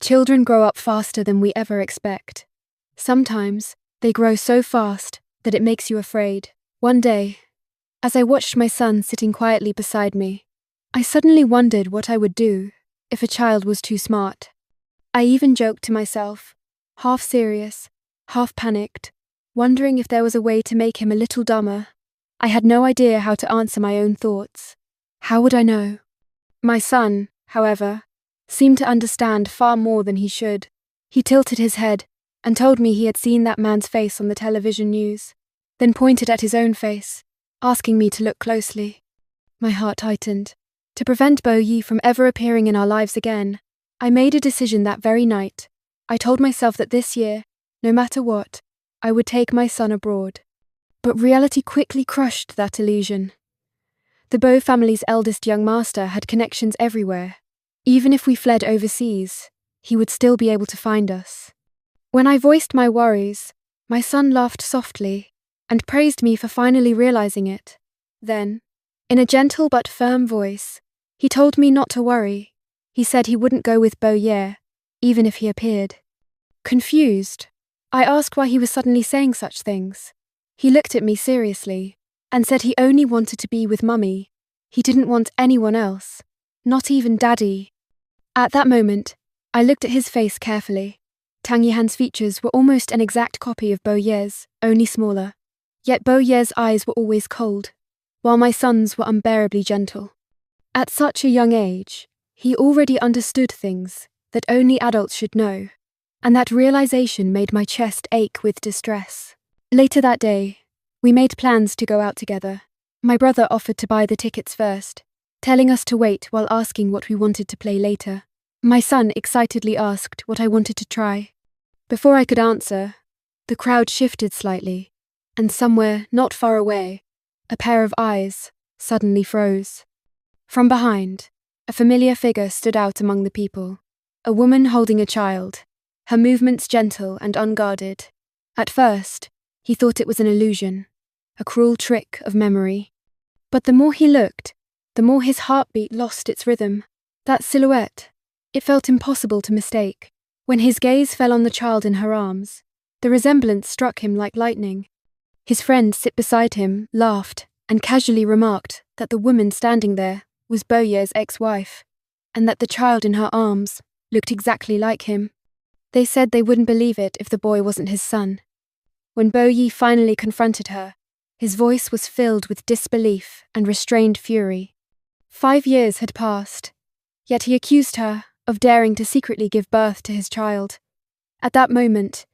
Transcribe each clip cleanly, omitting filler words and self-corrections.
Children grow up faster than we ever expect. Sometimes, they grow so fast that it makes you afraid. One day, as I watched my son sitting quietly beside me, I suddenly wondered what I would do if a child was too smart. I even joked to myself, half serious, half panicked, wondering if there was a way to make him a little dumber. I had no idea how to answer my own thoughts. How would I know? My son, however, seemed to understand far more than he should. He tilted his head and told me he had seen that man's face on the television news, then pointed at his own face, asking me to look closely. My heart tightened. To prevent Bo Yi from ever appearing in our lives again, I made a decision that very night. I told myself that this year, no matter what, I would take my son abroad. But reality quickly crushed that illusion. The Bo family's eldest young master had connections everywhere. Even if we fled overseas, he would still be able to find us. When I voiced my worries, my son laughed softly and praised me for finally realizing it. Then, in a gentle but firm voice, he told me not to worry. He said he wouldn't go with Bo Ye, even if he appeared. Confused, I asked why he was suddenly saying such things. He looked at me seriously and said he only wanted to be with Mummy. He didn't want anyone else, not even Daddy. At that moment, I looked at his face carefully. Tang Yihan's features were almost an exact copy of Bo Ye's, only smaller. Yet Bo Ye's eyes were always cold, while my son's were unbearably gentle. At such a young age, he already understood things that only adults should know, and that realization made my chest ache with distress. Later that day, we made plans to go out together. My brother offered to buy the tickets first, telling us to wait while asking what we wanted to play later. My son excitedly asked what I wanted to try. Before I could answer, the crowd shifted slightly, and somewhere not far away, a pair of eyes suddenly froze. From behind, a familiar figure stood out among the people, a woman holding a child, her movements gentle and unguarded. At first, he thought it was an illusion, a cruel trick of memory. But the more he looked, the more his heartbeat lost its rhythm. That silhouette, it felt impossible to mistake. When his gaze fell on the child in her arms, the resemblance struck him like lightning. His friend sit beside him laughed and casually remarked that the woman standing there was Bo Ye's ex-wife, and that the child in her arms looked exactly like him. They said they wouldn't believe it if the boy wasn't his son. When Bo Yi finally confronted her, his voice was filled with disbelief and restrained fury. 5 years had passed, yet he accused her of daring to secretly give birth to his child. At that moment,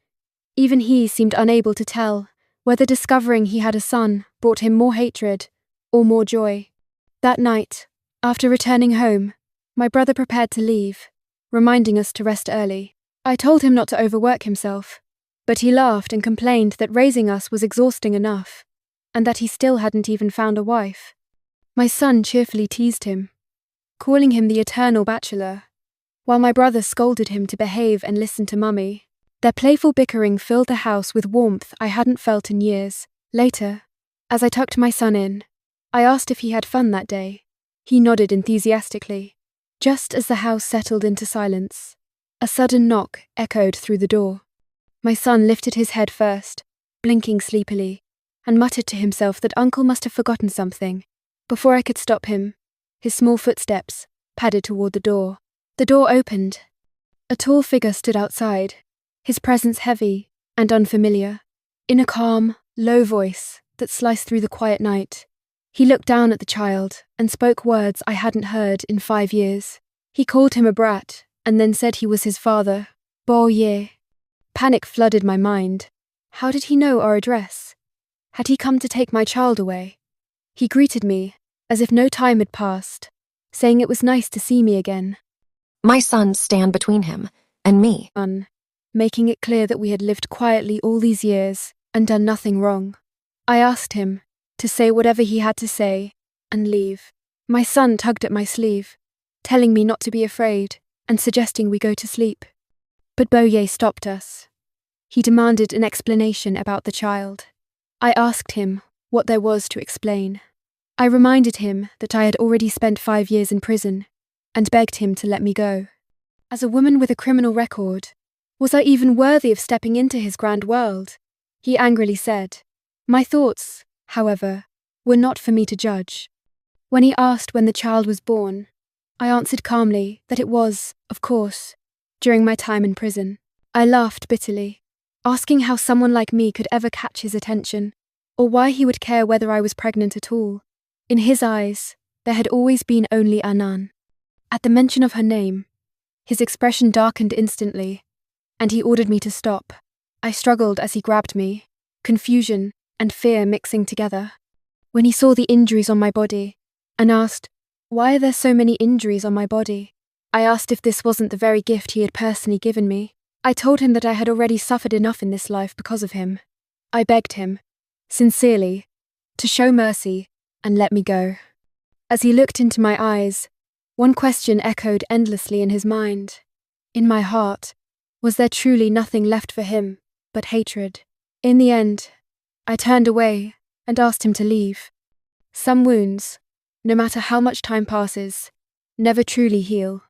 even he seemed unable to tell whether discovering he had a son brought him more hatred or more joy. That night, after returning home, my brother prepared to leave, reminding us to rest early. I told him not to overwork himself, but he laughed and complained that raising us was exhausting enough, and that he still hadn't even found a wife. My son cheerfully teased him, calling him the eternal bachelor, while my brother scolded him to behave and listen to Mummy. Their playful bickering filled the house with warmth I hadn't felt in years. Later, as I tucked my son in, I asked if he had fun that day. He nodded enthusiastically. Just as the house settled into silence, a sudden knock echoed through the door. My son lifted his head first, blinking sleepily, and muttered to himself that Uncle must have forgotten something. Before I could stop him, his small footsteps padded toward the door. The door opened. A tall figure stood outside, his presence heavy and unfamiliar. In a calm, low voice that sliced through the quiet night, he looked down at the child and spoke words I hadn't heard in 5 years. He called him a brat and then said he was his father, Bo Ye. Panic flooded my mind. How did he know our address? Had he come to take my child away? He greeted me as if no time had passed, saying it was nice to see me again. My son stand between him and me. Making it clear that we had lived quietly all these years and done nothing wrong. I asked him to say whatever he had to say and leave. My son tugged at my sleeve, telling me not to be afraid and suggesting we go to sleep. But Bo Ye stopped us. He demanded an explanation about the child. I asked him what there was to explain. I reminded him that I had already spent 5 years in prison and begged him to let me go. As a woman with a criminal record, was I even worthy of stepping into his grand world? He angrily said. My thoughts, however, were not for me to judge. When he asked when the child was born, I answered calmly that it was, of course, during my time in prison. I laughed bitterly, asking how someone like me could ever catch his attention, or why he would care whether I was pregnant at all. In his eyes, there had always been only Anan. At the mention of her name, his expression darkened instantly, and he ordered me to stop. I struggled as he grabbed me, confusion and fear mixing together. When he saw the injuries on my body, and asked, "Why are there so many injuries on my body?" I asked if this wasn't the very gift he had personally given me. I told him that I had already suffered enough in this life because of him. I begged him, sincerely, to show mercy and let me go. As he looked into my eyes, one question echoed endlessly in his mind. In my heart, was there truly nothing left for him but hatred? In the end, I turned away and asked him to leave. Some wounds, no matter how much time passes, never truly heal.